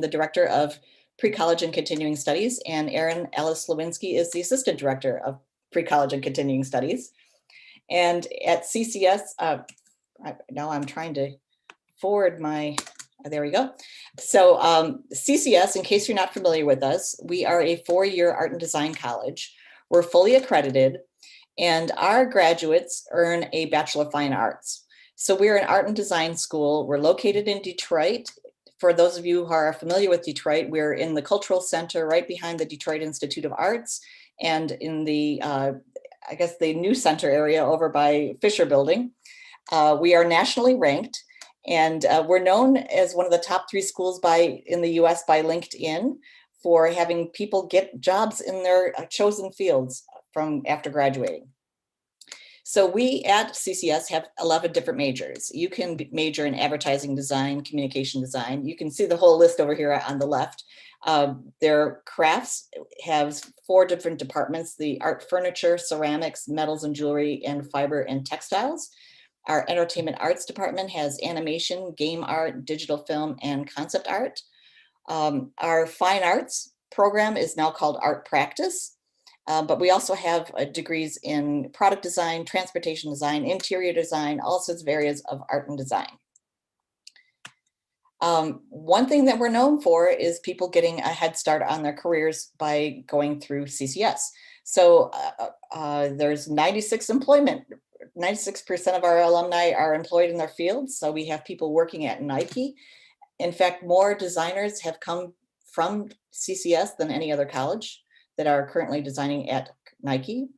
the Director of Pre-College and Continuing Studies, and Erin Ellis Lewinsky is the Assistant Director of Pre-College and Continuing Studies. And at CCS, now I'm trying to forward my, there we go. So CCS, in case you're not familiar with us, we are a 4-year art and design college. We're fully accredited, and our graduates earn a Bachelor of Fine Arts. So we're an art and design school. We're located in Detroit. For those of you who are familiar with Detroit, we're in the Cultural Center right behind the Detroit Institute of Arts, and in the, I guess, the new center area over by Fisher Building. We are nationally ranked, and we're known as one of the top 3 schools in the US by LinkedIn for having people get jobs in their chosen fields from after graduating. So we at CCS have 11 different majors. You can major in advertising design, communication design. You can see the whole list over here on the left. Their crafts have 4 different departments: the art, furniture, ceramics, metals and jewelry, and fiber and textiles. Our entertainment arts department has animation, game art, digital film, and concept art. Our fine arts program is now called Art Practice. But we also have degrees in product design, transportation design, interior design, all sorts of areas of art and design. One thing that we're known for is people getting a head start on their careers by going through CCS. So there's 96% of our alumni are employed in their fields. So we have people working at Nike. In fact, more designers have come from CCS than any other college that are currently designing at Nike.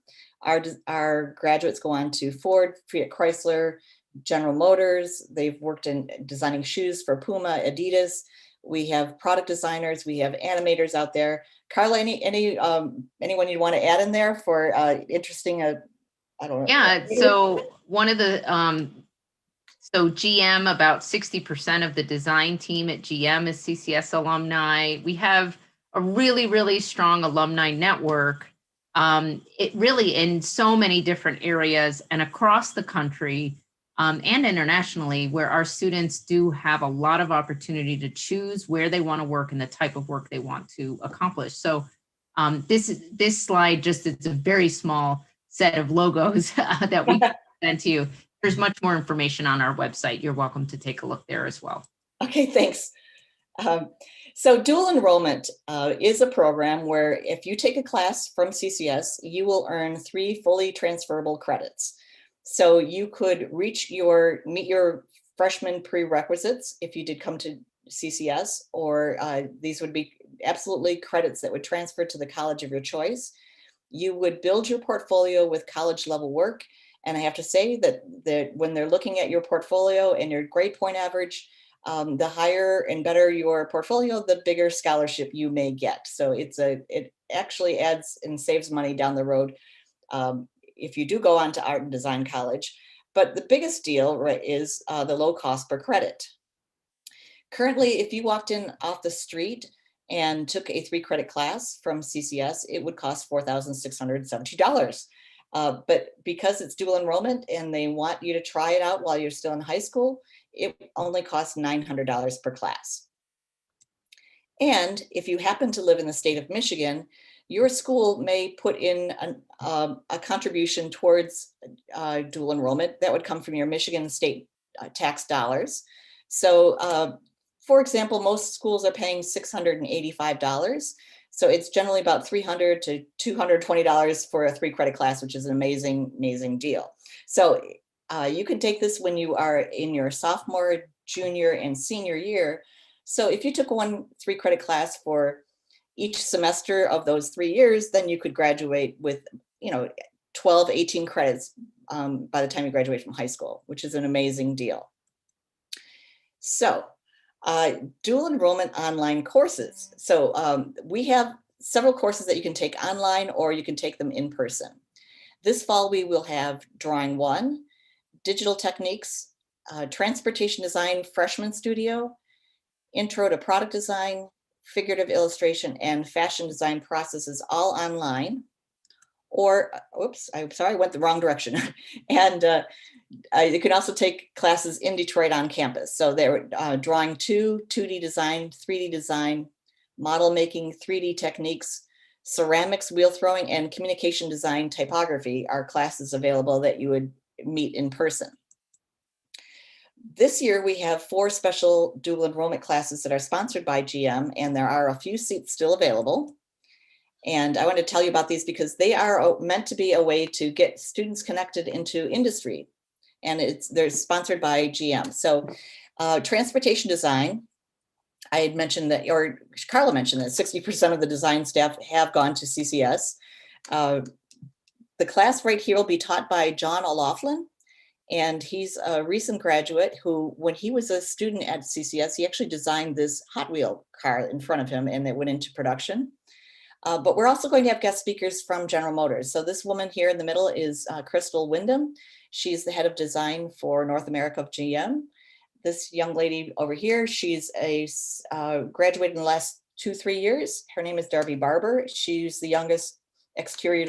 Our graduates go on to Ford, Fiat Chrysler, General Motors. They've worked in designing shoes for Puma, Adidas. We have product designers. We have animators out there. Carla, anyone you want to add in there for interesting? I don't know. Yeah. So one of the so GM, about 60% of the design team at GM is CCS alumni. We have a really, really strong alumni network. It really in so many different areas and across the country and internationally, where our students do have a lot of opportunity to choose where they want to work and the type of work they want to accomplish. So this slide just is a very small set of logos that we present to you. There's much more information on our website. You're welcome to take a look there as well. Okay, thanks. So dual enrollment is a program where if you take a class from CCS, you will earn 3 fully transferable credits. So you could meet your freshman prerequisites if you did come to CCS, or these would be absolutely credits that would transfer to the college of your choice. You would build your portfolio with college level work. And I have to say that when they're looking at your portfolio and your grade point average, the higher and better your portfolio, the bigger scholarship you may get. So it actually adds and saves money down the road if you do go on to art and design college. But the biggest deal, right, is the low cost per credit. Currently, if you walked in off the street and took a 3-credit class from CCS, it would cost $4,670. But because it's dual enrollment and they want you to try it out while you're still in high school, it only costs $900 per class. And if you happen to live in the state of Michigan, your school may put in a contribution towards dual enrollment that would come from your Michigan state tax dollars. So for example, most schools are paying $685. So it's generally about $300 to $220 for a 3-credit class, which is an amazing, amazing deal. So you can take this when you are in your sophomore, junior, and senior year. So if you took one 3-credit class for each semester of those 3 years, then you could graduate with 12, 18 credits by the time you graduate from high school, which is an amazing deal. So dual enrollment online courses. So we have several courses that you can take online or you can take them in person. This fall, we will have Drawing 1, Digital Techniques, Transportation Design Freshman Studio, Intro to Product Design, Figurative Illustration, and Fashion Design Processes all online. or, oops, I'm sorry, I went the wrong direction. And you can also take classes in Detroit on campus. So they're drawing 2D design, 3D design, model making, 3D techniques, ceramics, wheel throwing, and communication design typography are classes available that you would meet in person. This year, we have 4 special dual enrollment classes that are sponsored by GM, and there are a few seats still available. And I want to tell you about these because they are meant to be a way to get students connected into industry. And they're sponsored by GM. So transportation design, I had mentioned that, or Carla mentioned that 60% of the design staff have gone to CCS. The class right here will be taught by John O'Loughlin. And he's a recent graduate who, when he was a student at CCS, he actually designed this Hot Wheel car in front of him, and it went into production. But we're also going to have guest speakers from General Motors. So this woman here in the middle is Crystal Wyndham. She's the head of design for North America of GM. This young lady over here, she's a graduated in the last 2-3 years. Her name is Darby Barber. She's the youngest exterior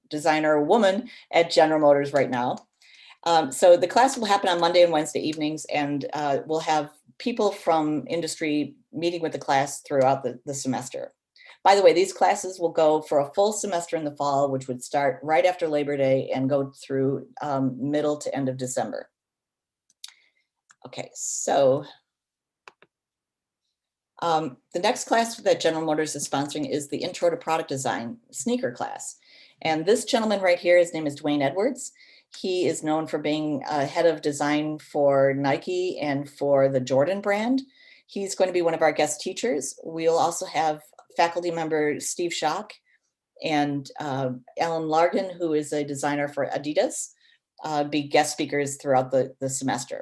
designer woman at General Motors right now. So the class will happen on Monday and Wednesday evenings, and we'll have people from industry meeting with the class throughout the semester. By the way, these classes will go for a full semester in the fall, which would start right after Labor Day and go through middle to end of December. Okay, so the next class that General Motors is sponsoring is the Intro to Product Design sneaker class. And this gentleman right here, his name is Dwayne Edwards. He is known for being head of design for Nike and for the Jordan brand. He's going to be one of our guest teachers. We'll also have faculty member Steve Schock and Alan Largan, who is a designer for Adidas, be guest speakers throughout the semester.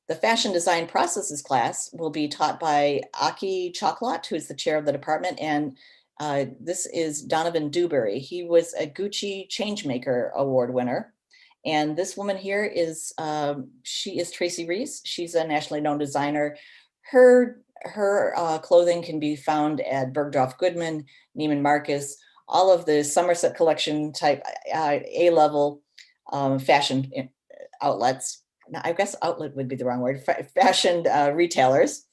The fashion design processes class will be taught by Aki Chocolate, who is the chair of the department, and this is Donovan Dewberry. He was a Gucci Changemaker Award winner. And this woman here is, she is Tracy Reese. She's a nationally known designer. Her clothing can be found at Bergdorf Goodman, Neiman Marcus, all of the Somerset collection type A-level fashion outlets. Now, I guess outlet would be the wrong word, fashion retailers.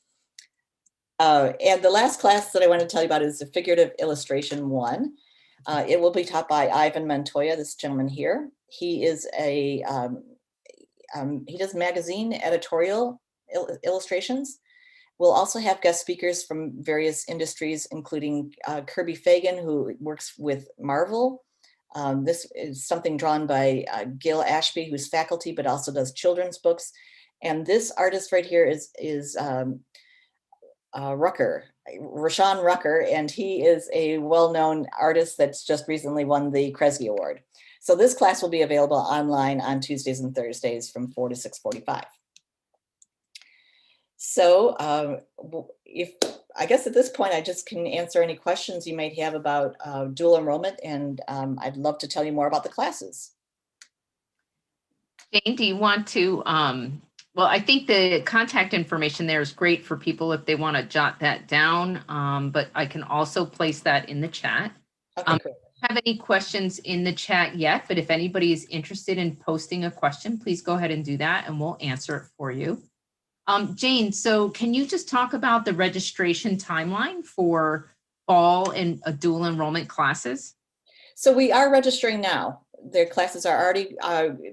And the last class that I want to tell you about is the Figurative Illustration 1. It will be taught by Ivan Montoya, this gentleman here. He is he does magazine editorial illustrations. We'll also have guest speakers from various industries, including Kirby Fagan, who works with Marvel. This is something drawn by Gil Ashby, who's faculty, but also does children's books. And this artist right here is Rucker, Rashawn Rucker, and he is a well-known artist that's just recently won the Kresge Award. So this class will be available online on Tuesdays and Thursdays from 4 to 6:45. So I guess at this point, I just can answer any questions you might have about dual enrollment, and I'd love to tell you more about the classes. Jane, do you want to, well, I think the contact information there is great for people if they want to jot that down, but I can also place that in the chat. Okay, great. I don't have any questions in the chat yet, but if anybody is interested in posting a question, please go ahead and do that and we'll answer it for you. Jane, so can you just talk about the registration timeline for fall and dual enrollment classes? So we are registering now. Their classes are already,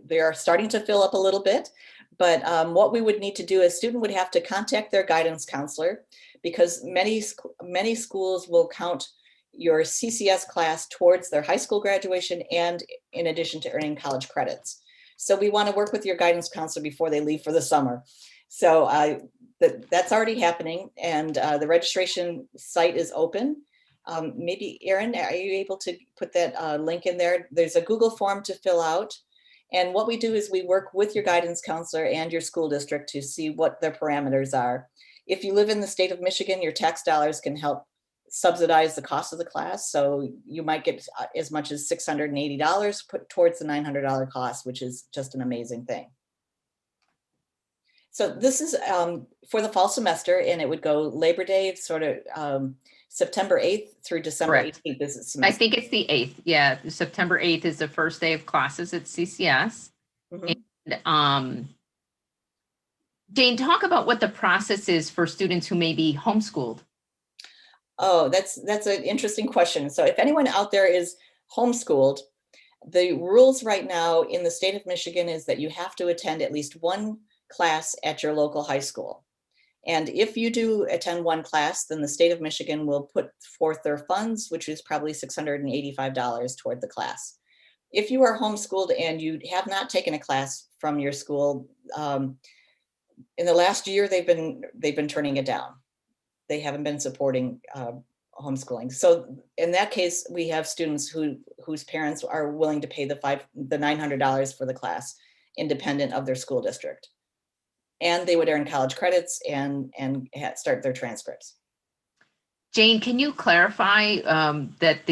they are starting to fill up a little bit, but what we would need to do, a student would have to contact their guidance counselor, because many schools will count your CCS class towards their high school graduation and in addition to earning college credits. So we want to work with your guidance counselor before they leave for the summer. So that's already happening, and the registration site is open. Maybe Erin, are you able to put that link in there? There's a Google form to fill out. And what we do is we work with your guidance counselor and your school district to see what their parameters are. If you live in the state of Michigan, your tax dollars can help subsidize the cost of the class. So you might get as much as $680 put towards the $900 cost, which is just an amazing thing. So this is for the fall semester, and it would go Labor Day, sort of September 8th through December Correct. 18th is the I semester. think it's the 8th. Yeah, September 8th is the first day of classes at CCS. Mhm. And Jane, talk about what the process is for students who may be homeschooled. Oh, that's an interesting question. So if anyone out there is homeschooled, the rules right now in the state of Michigan is that you have to attend at least one class at your local high school. And if you do attend one class, then the state of Michigan will put forth their funds, which is probably $685 toward the class. If you are homeschooled and you have not taken a class from your school, in the last year, they've been turning it down. They haven't been supporting homeschooling. So in that case, we have students whose parents are willing to pay the $900 for the class, independent of their school district. And they would earn college credits and start their transcripts. Jane, can you clarify that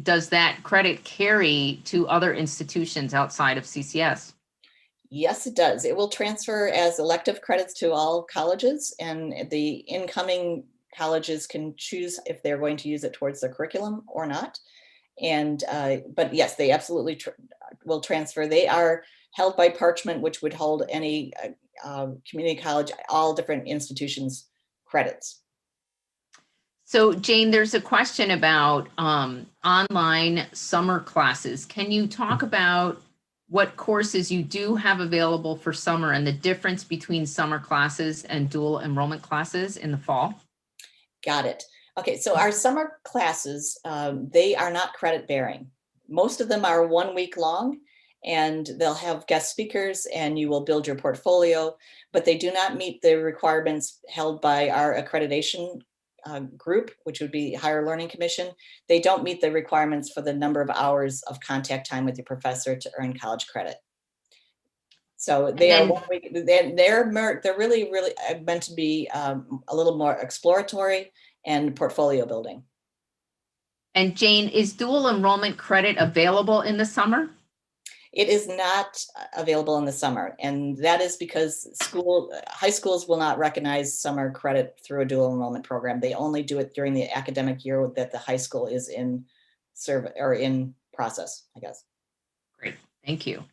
does that credit carry to other institutions outside of CCS? Yes, it does. It will transfer as elective credits to all colleges, and the incoming colleges can choose if they're going to use it towards their curriculum or not. And but yes, they absolutely will transfer. They are held by Parchment, which would hold any community college, all different institutions credits. So Jane, there's a question about online summer classes. Can you talk about what courses you do have available for summer and the difference between summer classes and dual enrollment classes in the fall? Got it. Okay, so our summer classes, they are not credit bearing. Most of them are 1 week long, and they'll have guest speakers and you will build your portfolio, but they do not meet the requirements held by our accreditation group, which would be Higher Learning Commission. They don't meet the requirements for the number of hours of contact time with your professor to earn college credit. So they are 1 week. They're really meant to be a little more exploratory and portfolio building. And Jane, is dual enrollment credit available in the summer? It is not available in the summer, and that is because high schools will not recognize summer credit through a dual enrollment program. They only do it during the academic year that the high school is in process, I guess. Great, thank you.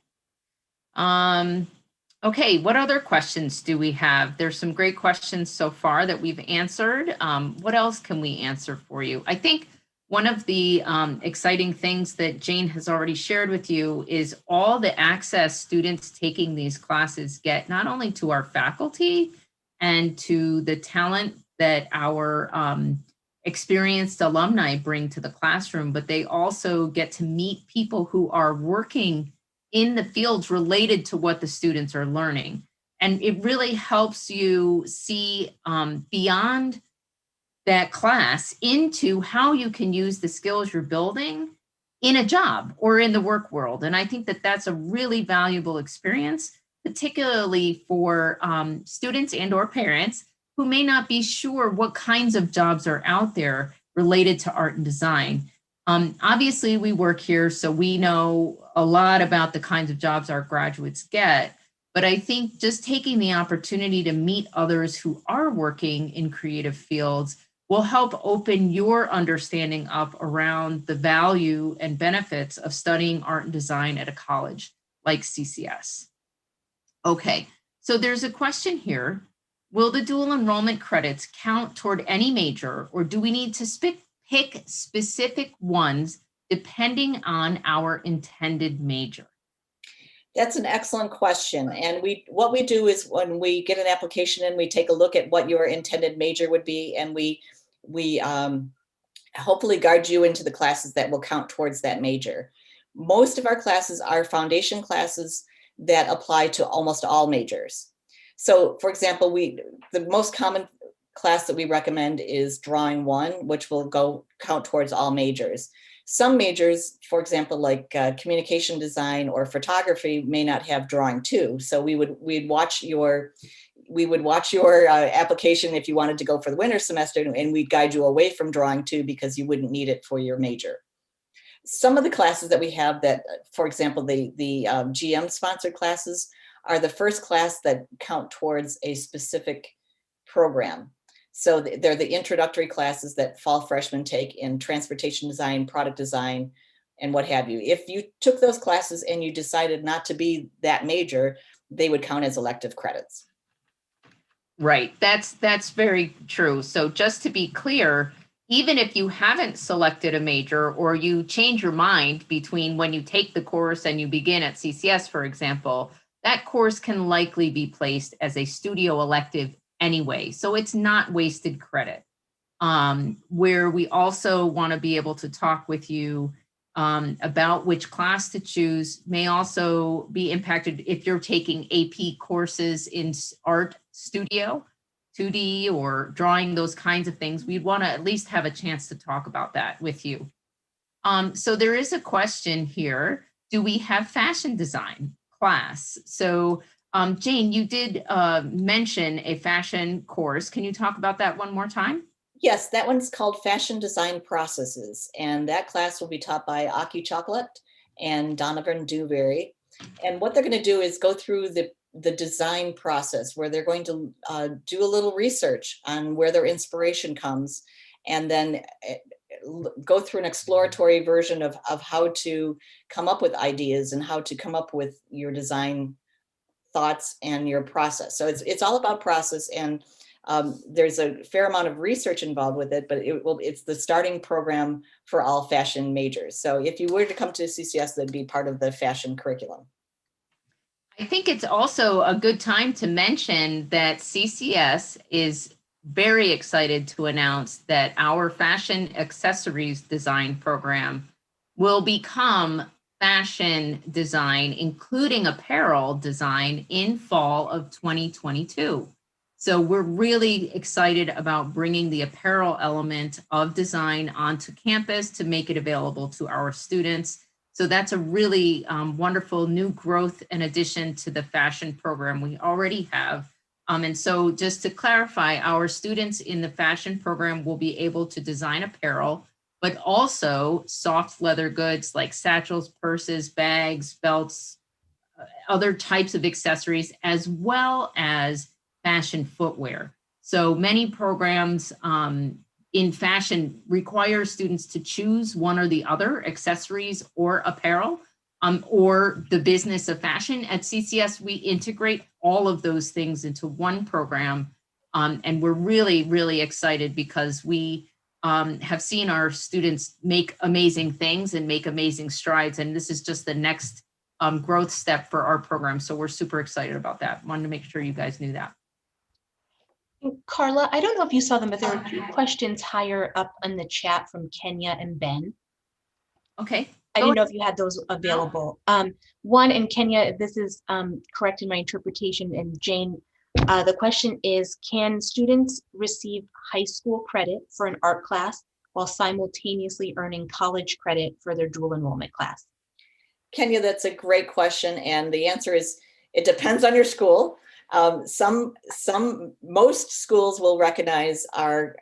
Okay, what other questions do we have? There's some great questions so far that we've answered. What else can we answer for you? I think one of the exciting things that Jane has already shared with you is all the access students taking these classes get, not only to our faculty and to the talent that our experienced alumni bring to the classroom, but they also get to meet people who are working in the fields related to what the students are learning. And it really helps you see beyond that class into how you can use the skills you're building in a job or in the work world. And I think that that's a really valuable experience, particularly for students and or parents who may not be sure what kinds of jobs are out there related to art and design. Obviously, we work here, so we know a lot about the kinds of jobs our graduates get. But I think just taking the opportunity to meet others who are working in creative fields will help open your understanding up around the value and benefits of studying art and design at a college like CCS. Okay, so there's a question here. Will the dual enrollment credits count toward any major, or do we need to pick specific ones depending on our intended major? That's an excellent question. And what we do is when we get an application in, we take a look at what your intended major would be, and we hopefully guide you into the classes that will count towards that major. Most of our classes are foundation classes that apply to almost all majors. So for example, the most common class that we recommend is Drawing 1, which will count towards all majors. Some majors, for example, like communication design or photography, may not have Drawing 2. So we would watch your application if you wanted to go for the winter semester, and we'd guide you away from Drawing 2 because you wouldn't need it for your major. Some of the classes that we have that, for example, the GM sponsored classes are the first class that count towards a specific program. So they're the introductory classes that fall freshmen take in transportation design, product design, and what have you. If you took those classes and you decided not to be that major, they would count as elective credits. Right. That's very true. So just to be clear, even if you haven't selected a major or you change your mind between when you take the course and you begin at CCS, for example, that course can likely be placed as a studio elective anyway. So it's not wasted credit. Where we also want to be able to talk with you about which class to choose may also be impacted if you're taking AP courses in art studio, 2D or drawing, those kinds of things. We'd want to at least have a chance to talk about that with you. So there is a question here. Do we have fashion design class? So Jane, you did mention a fashion course. Can you talk about that one more time? Yes, that one's called Fashion Design Processes, and that class will be taught by Aki Chocolate and Donovan Dewberry. And what they're going to do is go through the design process, where they're going to do a little research on where their inspiration comes, and then go through an exploratory version of how to come up with ideas and how to come up with your design thoughts and your process. So it's all about process, and there's a fair amount of research involved with it, but it's the starting program for all fashion majors. So if you were to come to CCS, that'd be part of the fashion curriculum. I think it's also a good time to mention that CCS is very excited to announce that our fashion accessories design program will become fashion design, including apparel design, in fall of 2022. So we're really excited about bringing the apparel element of design onto campus to make it available to our students. So that's a really wonderful new growth and addition to the fashion program we already have. And so just to clarify, our students in the fashion program will be able to design apparel, but also soft leather goods like satchels, purses, bags, belts, other types of accessories, as well as fashion footwear. So many programs in fashion require students to choose one or the other, accessories or apparel, or the business of fashion. At CCS, we integrate all of those things into one program. And we're really, really excited because we have seen our students make amazing things and make amazing strides. And this is just the next growth step for our program. So we're super excited about that. Wanted to make sure you guys knew that. Carla, I don't know if you saw them, but there were 2 questions higher up in the chat from Kenya and Ben. Okay. I didn't know if you had those available. One, in Kenya, this is correct in my interpretation, and Jane, the question is, can students receive high school credit for an art class while simultaneously earning college credit for their dual enrollment class? Kenya, that's a great question. And the answer is, it depends on your school. Most schools will recognize our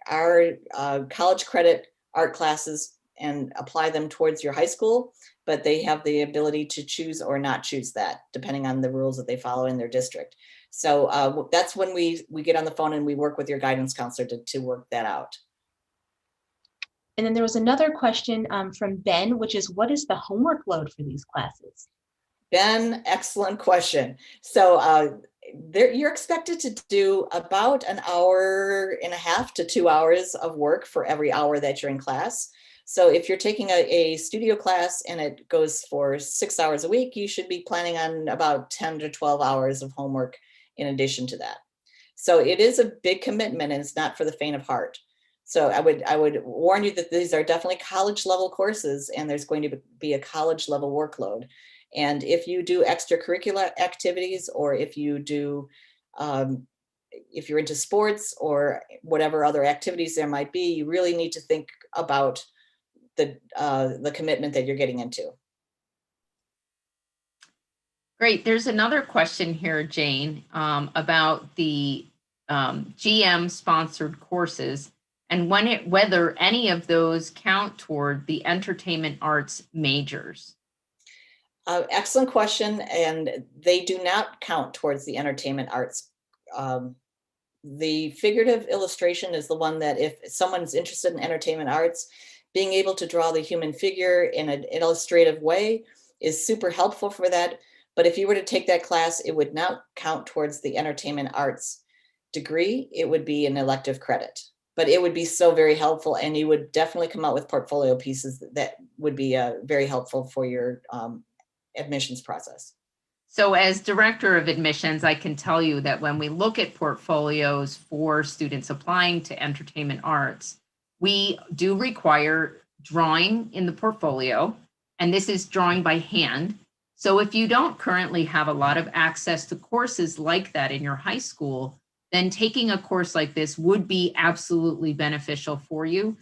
college credit art classes and apply them towards your high school, but they have the ability to choose or not choose that, depending on the rules that they follow in their district. So that's when we get on the phone and we work with your guidance counselor to work that out. And then there was another question from Ben, which is, what is the homework load for these classes? Ben, excellent question. So you're expected to do about 1.5 to 2 hours of work for every hour that you're in class. So if you're taking a studio class and it goes for 6 hours a week, you should be planning on about 10 to 12 hours of homework in addition to that. So it is a big commitment, and it's not for the faint of heart. So I would warn you that these are definitely college level courses, and there's going to be a college level workload. And if you do extracurricular activities, or if you do, if you're into sports or whatever other activities there might be, you really need to think about the commitment that you're getting into. Great. There's another question here, Jane, about the GM sponsored courses and whether any of those count toward the entertainment arts majors. Excellent question. And they do not count towards the entertainment arts The figurative illustration is the one that if someone's interested in entertainment arts, being able to draw the human figure in an illustrative way is super helpful for that. But if you were to take that class, it would not count towards the entertainment arts degree. It would be an elective credit, but it would be so very helpful, and you would definitely come out with portfolio pieces that would be very helpful for your admissions process. So as director of admissions, I can tell you that when we look at portfolios for students applying to entertainment arts, we do require drawing in the portfolio, and this is drawing by hand. So if you don't currently have a lot of access to courses like that in your high school, then taking a course like this would be absolutely beneficial for you.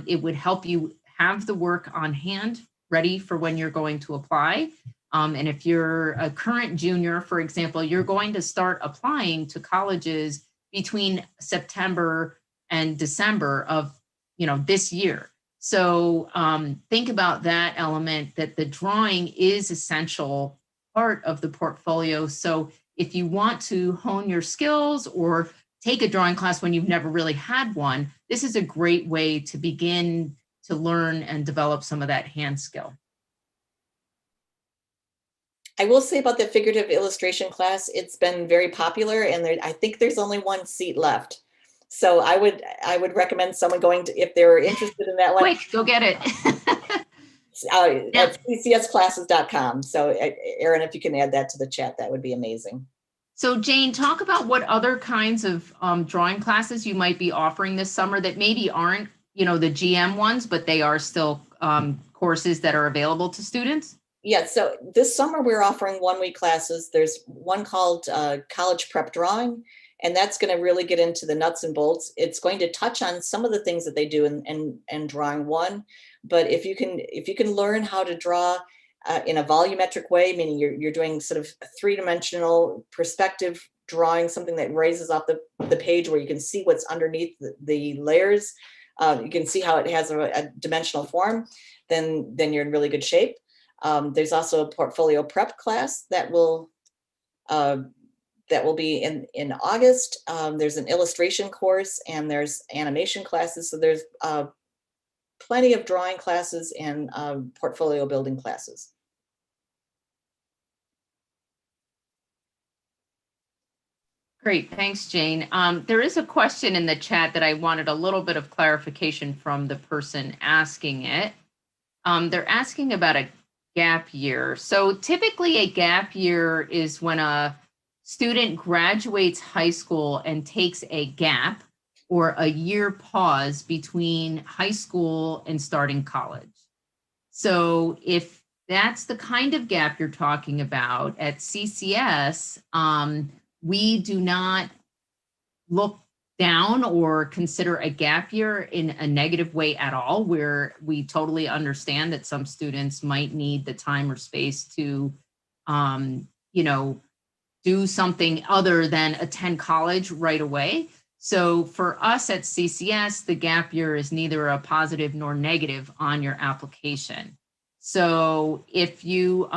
It would help you have the work on hand ready for when you're going to apply. And if you're a current junior, for example, you're going to start applying to colleges between September and December of this year. So think about that element, that the drawing is essential part of the portfolio. So if you want to hone your skills or take a drawing class when you've never really had one, this is a great way to begin to learn and develop some of that hand skill. I will say about the figurative illustration class, it's been very popular, and I think there's only one seat left. So I would recommend someone going to, if they're interested in that one. Quick, go get it. At ccsclasses.com. So Erin, if you can add that to the chat, that would be amazing. So Jane, talk about what other kinds of drawing classes you might be offering this summer that maybe aren't, the GM ones, but they are still courses that are available to students. Yeah, so this summer we're offering 1-week classes. There's one called College Prep Drawing, and that's going to really get into the nuts and bolts. It's going to touch on some of the things that they do in drawing one, but if you can learn how to draw in a volumetric way, meaning you're doing sort of a 3-dimensional perspective drawing, something that raises off the page where you can see what's underneath the layers, you can see how it has a dimensional form, then you're in really good shape. There's also a portfolio prep class that will be in August. There's an illustration course, and there's animation classes. So there's plenty of drawing classes and portfolio building classes. Great, thanks, Jane. There is a question in the chat that I wanted a little bit of clarification from the person asking it. They're asking about a gap year. So typically a gap year is when a student graduates high school and takes a gap or a year pause between high school and starting college. So if that's the kind of gap you're talking about at CCS, we do not look down or consider a gap year in a negative way at all, where we totally understand that some students might need the time or space to, do something other than attend college right away. So for us at CCS, the gap year is neither a positive nor negative on your application. So if you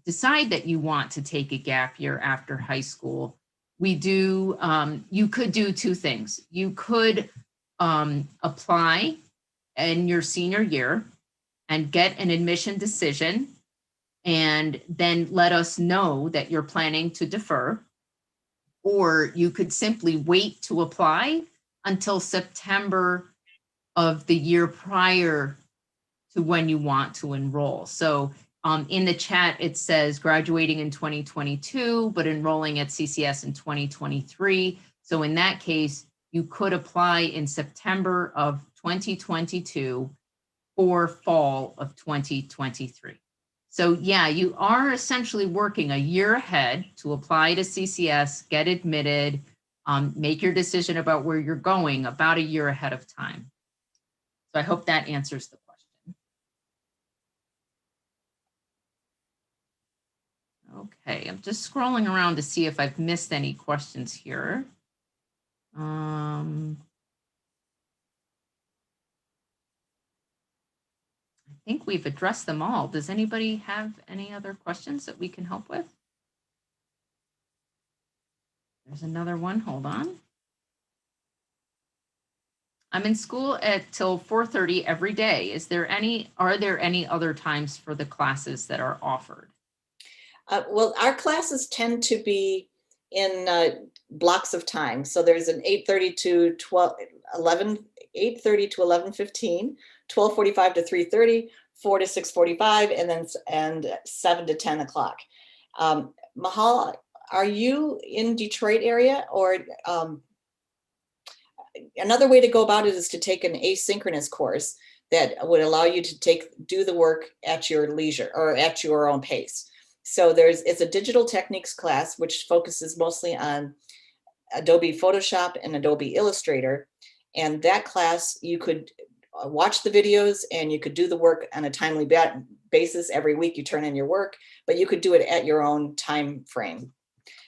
decide that you want to take a gap year after high school, you could do 2 things. You could apply in your senior year and get an admission decision, and then let us know that you're planning to defer. Or you could simply wait to apply until September of the year prior to when you want to enroll. So in the chat, it says graduating in 2022, but enrolling at CCS in 2023. So in that case, you could apply in September of 2022 or fall of 2023. So yeah, you are essentially working a year ahead to apply to CCS, get admitted, make your decision about where you're going about a year ahead of time. So I hope that answers the question. Okay, I'm just scrolling around to see if I've missed any questions here. I think we've addressed them all. Does anybody have any other questions that we can help with? There's another one, hold on. I'm in school till 4:30 every day. Are there any other times for the classes that are offered? Well, our classes tend to be in blocks of time. So there's an 8:30 to 12, 11, 8:30 to 11:15, 12:45 to 3:30, 4 to 6:45, and 7 to 10 o'clock. Mahal, are you in Detroit area? Or another way to go about it is to take an asynchronous course that would allow you to do the work at your leisure or at your own pace. So it's a digital techniques class, which focuses mostly on Adobe Photoshop and Adobe Illustrator. And that class, you could watch the videos and you could do the work on a timely basis. Every week you turn in your work, but you could do it at your own time frame.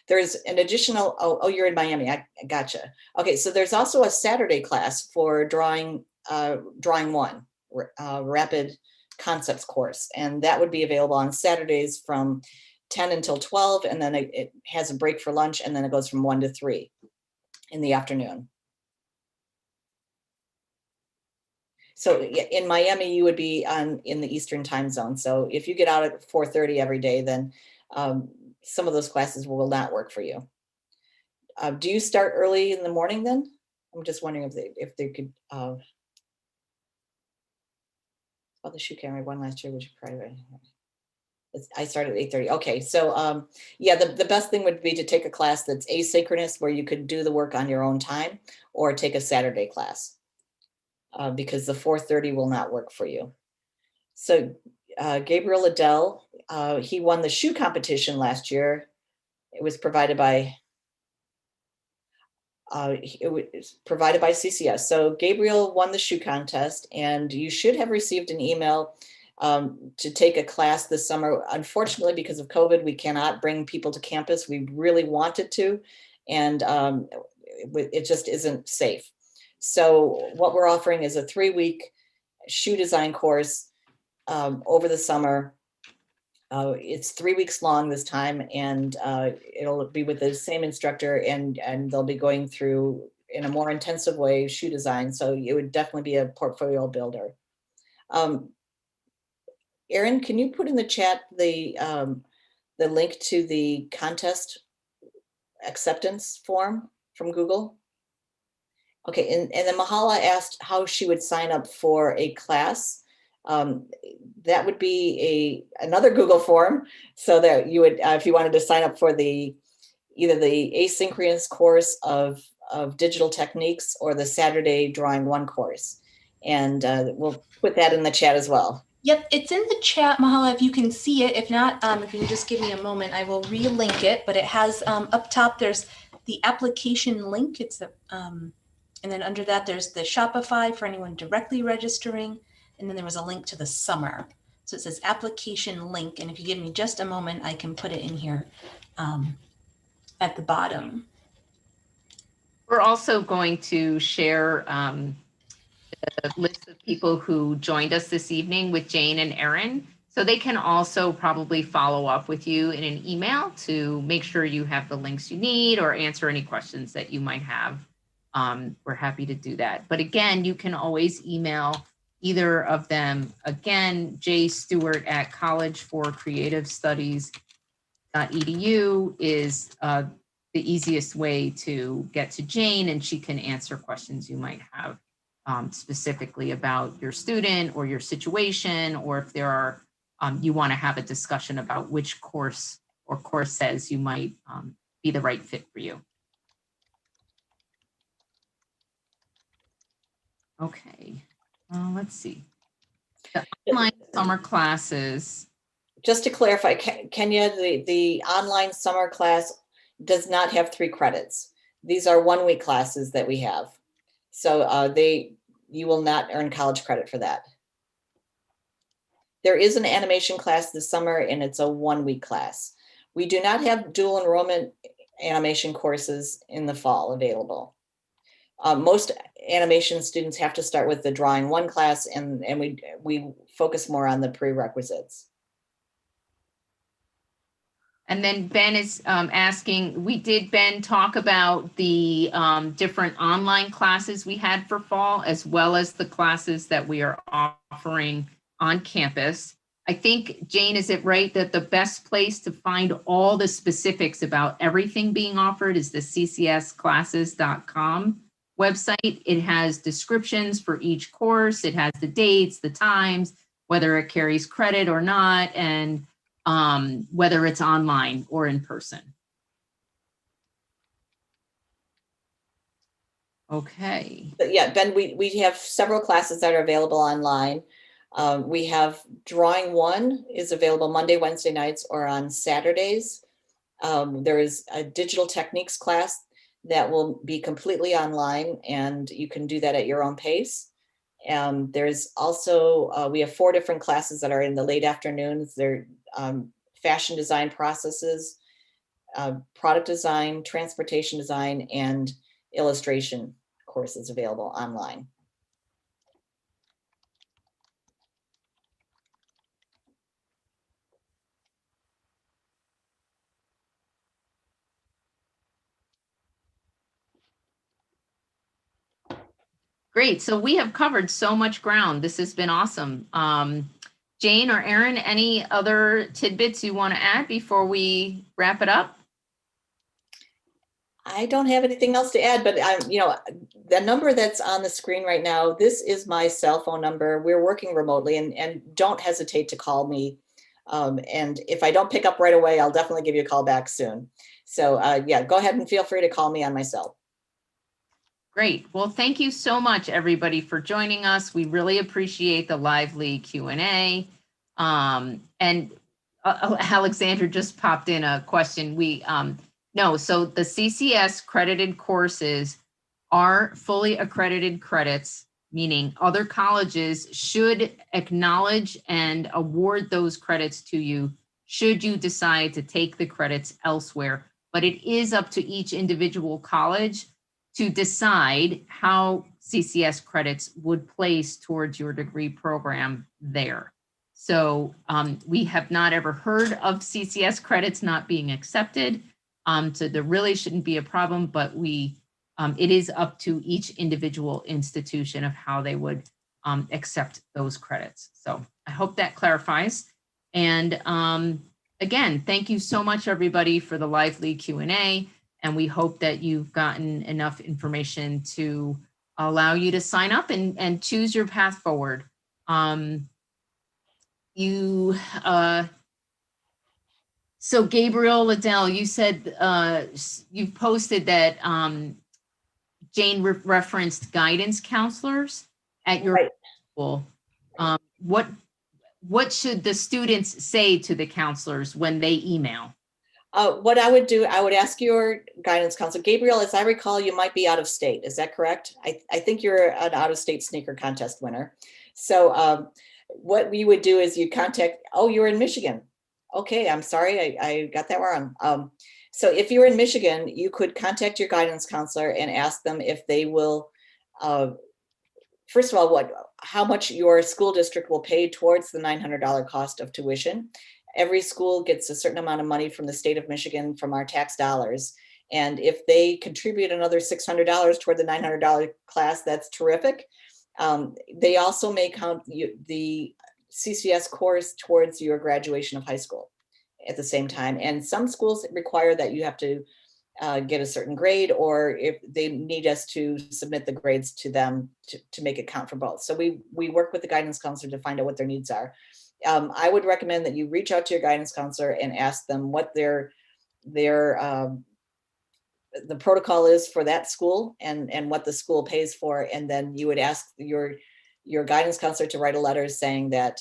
There's an additional, oh, you're in Miami, I gotcha. Okay, so there's also a Saturday class for drawing one, rapid concepts course. And that would be available on Saturdays from 10 until 12. And then it has a break for lunch. And then it goes from 1 to 3 in the afternoon. So in Miami, you would be in the Eastern time zone. So if you get out at 4:30 every day, then some of those classes will not work for you. Do you start early in the morning then? I'm just wondering if they could. The shoe camera one last year, which private. I started at 8:30. Okay, so yeah, the best thing would be to take a class that's asynchronous where you could do the work on your own time, or take a Saturday class because the 4:30 will not work for you. So Gabriel Adele, he won the shoe competition last year. It was provided by CCS. So Gabriel won the shoe contest, and you should have received an email to take a class this summer. Unfortunately, because of COVID, we cannot bring people to campus. We really wanted to, and it just isn't safe. So what we're offering is a 3-week shoe design course over the summer. It's 3 weeks long this time, and it'll be with the same instructor, and they'll be going through in a more intensive way shoe design. So it would definitely be a portfolio builder. Erin, can you put in the chat the link to the contest acceptance form from Google? Okay, and then Mahala asked how she would sign up for a class. That would be another Google form, so that you would, if you wanted to sign up for either the asynchronous course of digital techniques or the Saturday drawing one course. And we'll put that in the chat as well. Yep, it's in the chat, Mahala, if you can see it. If not, if you can just give me a moment, I will relink it. But it has up top, there's the application link. It's and then under that, there's the Shopify for anyone directly registering. And then there was a link to the summer. So it says application link. And if you give me just a moment, I can put it in here at the bottom. We're also going to share the list of people who joined us this evening with Jane and Erin. So they can also probably follow up with you in an email to make sure you have the links you need or answer any questions that you might have. We're happy to do that. But again, you can always email either of them. Again, jstewart@collegeforcreativestudies.edu is the easiest way to get to Jane, and she can answer questions you might have specifically about your student or your situation, or if there are, you want to have a discussion about which course or courses you might be the right fit for you. Okay, let's see. The online summer classes. Just to clarify, Kenya, the online summer class does not have 3 credits. These are 1-week classes that we have. So you will not earn college credit for that. There is an animation class this summer, and it's a 1-week class. We do not have dual enrollment animation courses in the fall available. Most animation students have to start with the drawing one class, and we focus more on the prerequisites. And then Ben is asking, Ben, talk about the different online classes we had for fall, as well as the classes that we are offering on campus. I think, Jane, is it right that the best place to find all the specifics about everything being offered is the ccsclasses.com website? It has descriptions for each course. It has the dates, the times, whether it carries credit or not, and whether it's online or in person. Okay. But yeah, Ben, we have several classes that are available online. We have Drawing 1 is available Monday, Wednesday nights, or on Saturdays. There is a digital techniques class that will be completely online, and you can do that at your own pace. There's also, we have 4 different classes that are in the late afternoons. They're fashion design processes, product design, transportation design, and illustration courses available online. Great. So we have covered so much ground. This has been awesome. Jane or Erin, any other tidbits you want to add before we wrap it up? I don't have anything else to add, but the number that's on the screen right now, this is my cell phone number. We're working remotely, and don't hesitate to call me. And if I don't pick up right away, I'll definitely give you a call back soon. So yeah, go ahead and feel free to call me on my cell. Great. Well, thank you so much, everybody, for joining us. We really appreciate the lively Q&A. And Alexandra just popped in a question. No, so the CCS credited courses are fully accredited credits, meaning other colleges should acknowledge and award those credits to you should you decide to take the credits elsewhere. But it is up to each individual college to decide how CCS credits would place towards your degree program there. So we have not ever heard of CCS credits not being accepted. So there really shouldn't be a problem, but it is up to each individual institution of how they would accept those credits. So I hope that clarifies. And again, thank you so much, everybody, for the lively Q&A. And we hope that you've gotten enough information to allow you to sign up and choose your path forward. So Gabriel Liddell, you said you've posted that Jane referenced guidance counselors at your school. What should the students say to the counselors when they email? What I would do, I would ask your guidance counselor. Gabriel, as I recall, you might be out of state. Is that correct? I think you're an out-of-state sneaker contest winner. So what we would do is you contact, oh, you're in Michigan. Okay, I'm sorry, I got that wrong. So if you're in Michigan, you could contact your guidance counselor and ask them if they will, first of all, how much your school district will pay towards the $900 cost of tuition. Every school gets a certain amount of money from the state of Michigan from our tax dollars. And if they contribute another $600 toward the $900 class, that's terrific. They also may count the CCS course towards your graduation of high school at the same time. And some schools require that you have to get a certain grade, or if they need us to submit the grades to them to make it count for both. So we work with the guidance counselor to find out what their needs are. I would recommend that you reach out to your guidance counselor and ask them what the protocol is for that school and what the school pays for. And then you would ask your guidance counselor to write a letter saying that,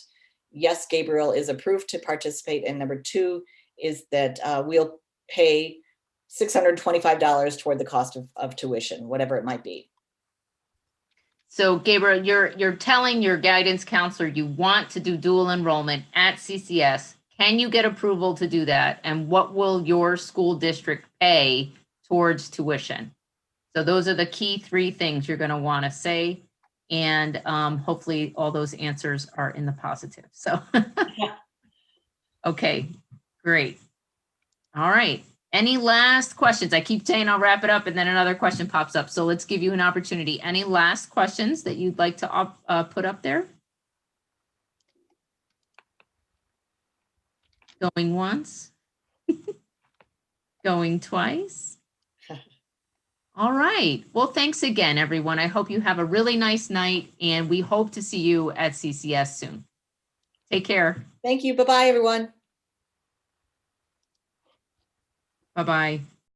yes, Gabriel is approved to participate. And number 2 is that we'll pay $625 toward the cost of tuition, whatever it might be. So Gabriel, you're telling your guidance counselor you want to do dual enrollment at CCS. Can you get approval to do that? And what will your school district pay towards tuition? So those are the key 3 things you're going to want to say. And hopefully all those answers are in the positive. So, okay, great. All right. Any last questions? I keep saying I'll wrap it up and then another question pops up. So let's give you an opportunity. Any last questions that you'd like to put up there? Going once? Going twice? All right. Well, thanks again, everyone. I hope you have a really nice night, and we hope to see you at CCS soon. Take care. Thank you. Bye-bye, everyone. Bye-bye.